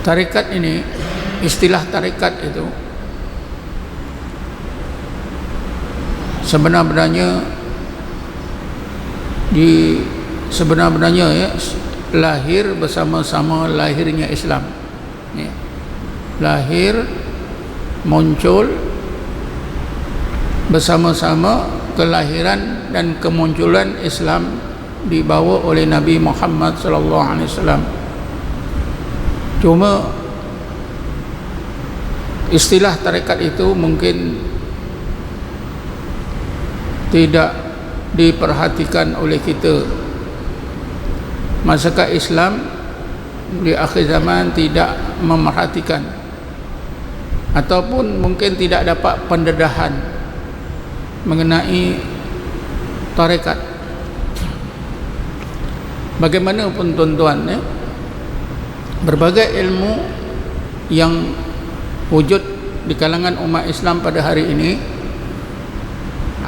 Tarekat ini, istilah tarekat itu sebenarnya ya, lahir bersama-sama lahirnya Islam ya. Lahir, muncul bersama-sama kelahiran dan kemunculan Islam dibawa oleh Nabi Muhammad sallallahu alaihi wasallam. Cuma istilah tarekat itu mungkin tidak diperhatikan oleh kita. Masyarakat Islam di akhir zaman tidak memerhatikan, ataupun mungkin tidak dapat pendedahan mengenai tarekat. Bagaimanapun tuan-tuan ya, berbagai ilmu yang wujud di kalangan umat Islam pada hari ini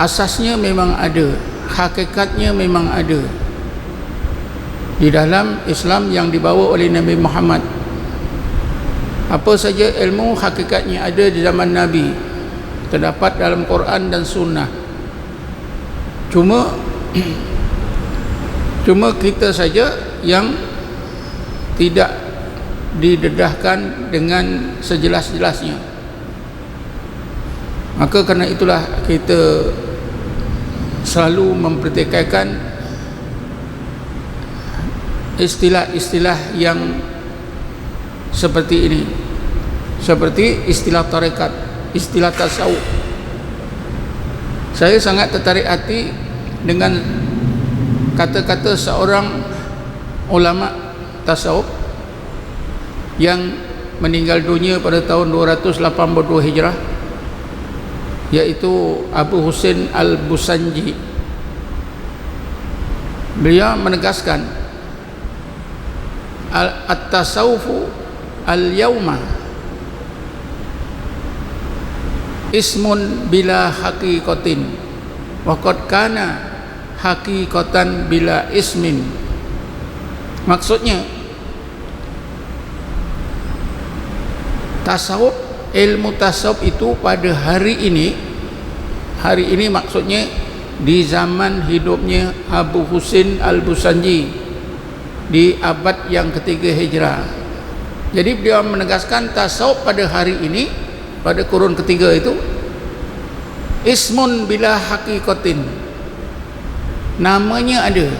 asasnya memang ada, hakikatnya memang ada di dalam Islam yang dibawa oleh Nabi Muhammad. Apa saja ilmu hakikatnya ada di zaman Nabi, terdapat dalam Quran dan Sunnah. Cuma kita saja yang tidak didedahkan dengan sejelas-jelasnya. Maka kerana itulah kita selalu mempertikaikan istilah-istilah yang seperti ini, seperti istilah tarekat, istilah tasawuf. Saya sangat tertarik hati dengan kata-kata seorang ulama tasawuf yang meninggal dunia pada tahun 282 Hijrah, yaitu Abu Husain Al-Busanji. Beliau menegaskan at-tasawufu al-yawma ismun bila haqiqatin wa qad kana haqiqatan bila ismin. Maksudnya tasawuf, ilmu tasawuf itu pada hari ini maksudnya di zaman hidupnya Abu Husain Al-Busanji di abad yang ketiga Hijrah. Jadi beliau menegaskan tasawuf pada hari ini, pada kurun ketiga itu, ismun bila haqiqatin, namanya ada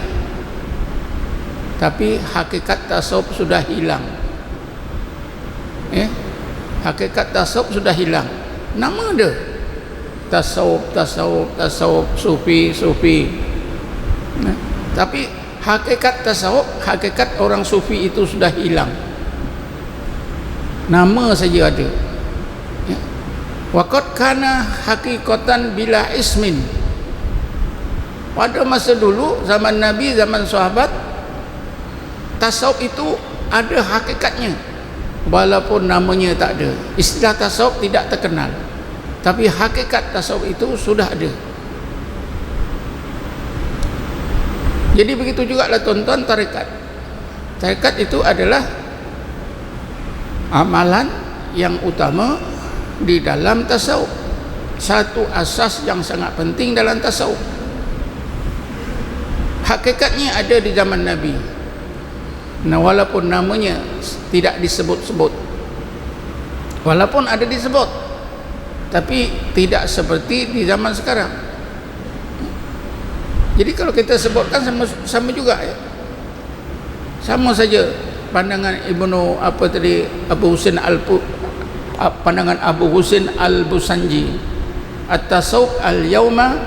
tapi hakikat tasawuf sudah hilang. Hakikat tasawuf sudah hilang, nama ada tasawuf, sufi, tapi hakikat tasawuf, hakikat orang sufi itu sudah hilang, nama saja ada. Waqad kana haqiqatan bila ismin. Pada masa dulu, zaman Nabi, zaman sahabat, tasawuf itu ada hakikatnya, walaupun namanya tak ada. Istilah tasawuf tidak terkenal, tapi hakikat tasawuf itu sudah ada. Jadi begitu juga lah tuan-tuan tarekat. Tarekat itu adalah amalan yang utama di dalam tasawuf, satu asas yang sangat penting dalam tasawuf. Hakikatnya ada di zaman Nabi. Nah, walaupun namanya tidak disebut-sebut, walaupun ada disebut, tapi tidak seperti di zaman sekarang. Jadi kalau kita sebutkan sama juga ya, sama saja pandangan pandangan Abu Husain Al-Busanji, at-tasawuf al-yawma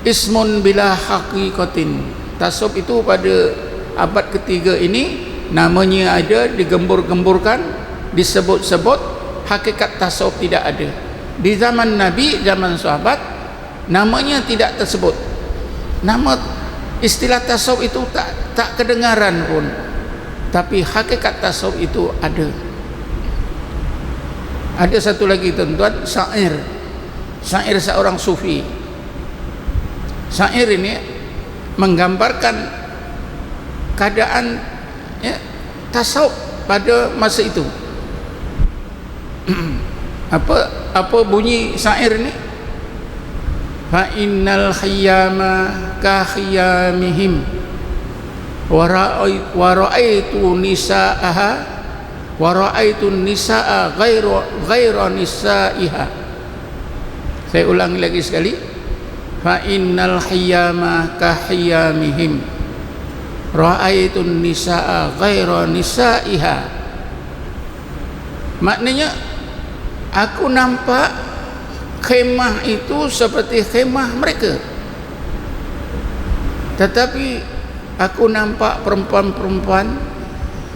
ismun bila haqiqatin. Tasawuf itu pada abad ketiga ini namanya ada, digembur-gemburkan, disebut-sebut, hakikat tasawuf tidak ada. Di zaman Nabi, zaman sahabat, namanya tidak tersebut. Nama istilah tasawuf itu tak kedengaran pun, tapi hakikat tasawuf itu ada. Ada satu lagi tuan-tuan, syair seorang sufi. Syair ini menggambarkan keadaan tasawuf pada masa itu. Apa bunyi syair ni? Fa innal khiyama ka khiyamihim wa ra'aitu nisaaha wa ra'aitu nisaa ghairu nisaiha. Saya ulangi lagi sekali. Fa innal khiyama ka khiyamihim ra'aitu nisaa ghairu nisaiha. Maknanya aku nampak khemah itu seperti khemah mereka, tetapi aku nampak perempuan-perempuan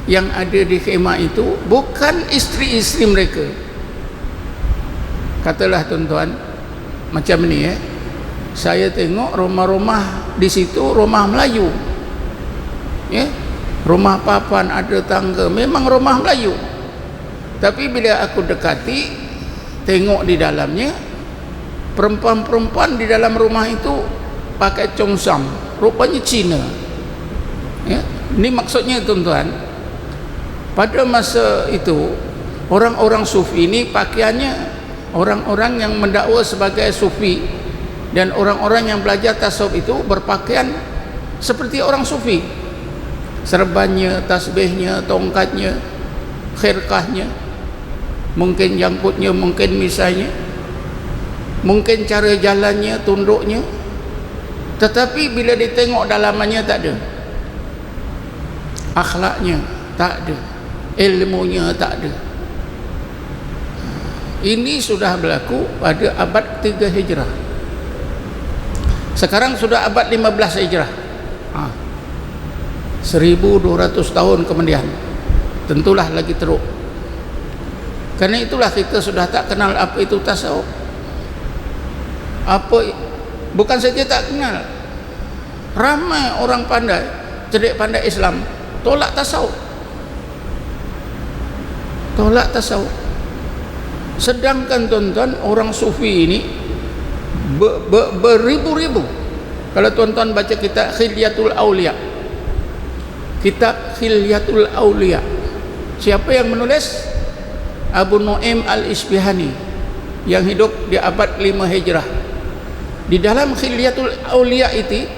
yang ada di khemah itu bukan isteri-isteri mereka. Katalah tuan-tuan, macam ni saya tengok rumah-rumah di situ rumah Melayu, rumah papan, ada tangga, memang rumah Melayu. Tapi bila aku dekati, tengok di dalamnya, perempuan-perempuan di dalam rumah itu pakai congsam, rupanya Cina. Ini maksudnya tuan-tuan, pada masa itu orang-orang sufi ini pakaiannya, orang-orang yang mendakwa sebagai sufi dan orang-orang yang belajar tasawuf itu berpakaian seperti orang sufi. Serbannya, tasbihnya, tongkatnya, khirqahnya, mungkin jangkutnya, mungkin misanya, mungkin cara jalannya, tunduknya. Tetapi bila ditengok dalamannya tak ada, akhlaknya tak ada, ilmunya tak ada. Ini sudah berlaku pada abad 3 Hijrah. Sekarang sudah abad 15 Hijrah. 1200 tahun kemudian, tentulah lagi teruk. Karena itulah kita sudah tak kenal apa itu tasawuf. Bukan saja tak kenal, ramai orang pandai, cerdik pandai Islam tolak tasawuf. Tolak tasawuf. Sedangkan tuan-tuan, orang sufi ini beribu-ribu. Kalau tuan-tuan baca kitab Khilyatul Auliya, kitab Khilyatul Auliya, siapa yang menulis? Abu Nu'aim Al-Isbihani yang hidup di abad 5 Hijrah. Di dalam Khilyatul Auliya itu,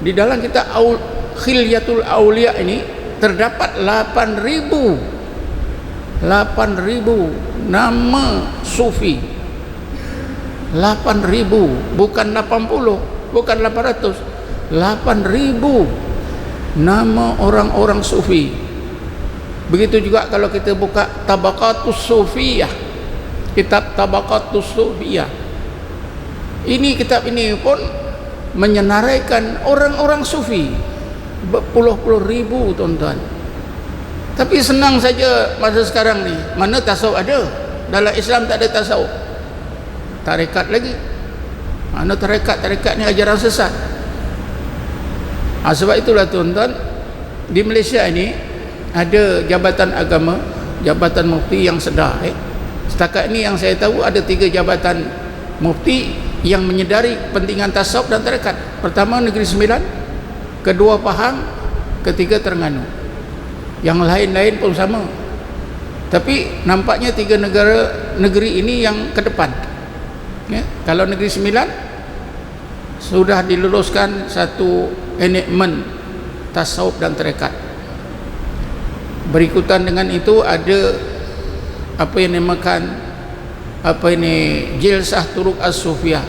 di dalam kitab Khilyatul Auliya ini terdapat 8.000 nama sufi. 8.000, bukan 80, bukan 800, 8.000 nama orang-orang sufi. Begitu juga kalau kita buka Tabaqatus Sufiyah, kitab Tabaqatus Sufiyah. Ini kitab ini pun menyenaraikan orang-orang sufi berpuluh-puluh ribu, tuan-tuan. Tapi senang saja masa sekarang ni, mana tasawuf ada? Dalam Islam tak ada tasawuf. Tarekat lagi. Mana tarekat ni ajaran sesat. Sebab itulah tuan-tuan, di Malaysia ini ada jabatan agama, jabatan mufti yang sedar. Setakat ini yang saya tahu ada 3 jabatan mufti yang menyedari pentingan tasawuf dan tarekat. Pertama Negeri Sembilan, kedua Pahang, ketiga Terengganu. Yang lain-lain pun sama. Tapi nampaknya 3 negeri ini yang ke depan. Kalau Negeri Sembilan sudah diluluskan satu enakmen tasawuf dan tarekat. Berikutan dengan itu ada apa yang dinamakan Jilsah Turuk As-Sufiyah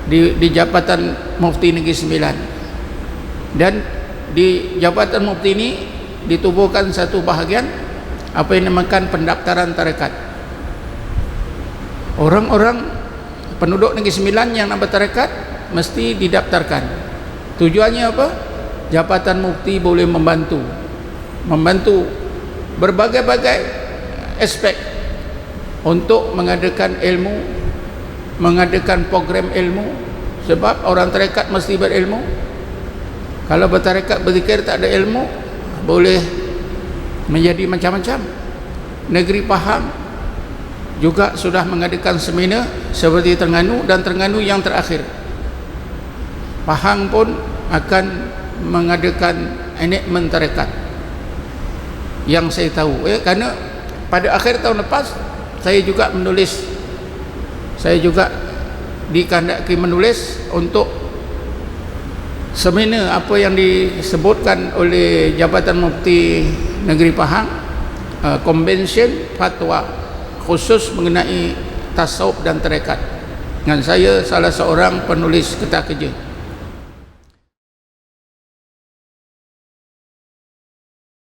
di Jabatan Mufti Negeri Sembilan. Dan di Jabatan Mufti ini ditubuhkan satu bahagian apa yang dinamakan pendaftaran tarekat. Orang-orang penduduk Negeri Sembilan yang nak bertarekat mesti didaftarkan. Tujuannya apa? Jabatan Mufti boleh membantu berbagai-bagai aspek untuk mengadakan ilmu, mengadakan program ilmu. Sebab orang tarekat mesti berilmu. Kalau bertarekat berzikir tak ada ilmu, boleh menjadi macam-macam. Negeri Pahang juga sudah mengadakan seminar seperti Terengganu, dan Terengganu yang terakhir. Pahang pun akan mengadakan enakmen tarekat. yang saya tahu. Kerana pada akhir tahun lepas saya juga menulis, saya juga dikehendaki menulis untuk seminar apa yang disebutkan oleh Jabatan Mufti Negeri Pahang, Convention Fatwa khusus mengenai tasawuf dan tarekat. Dan saya salah seorang penulis kertas kerja.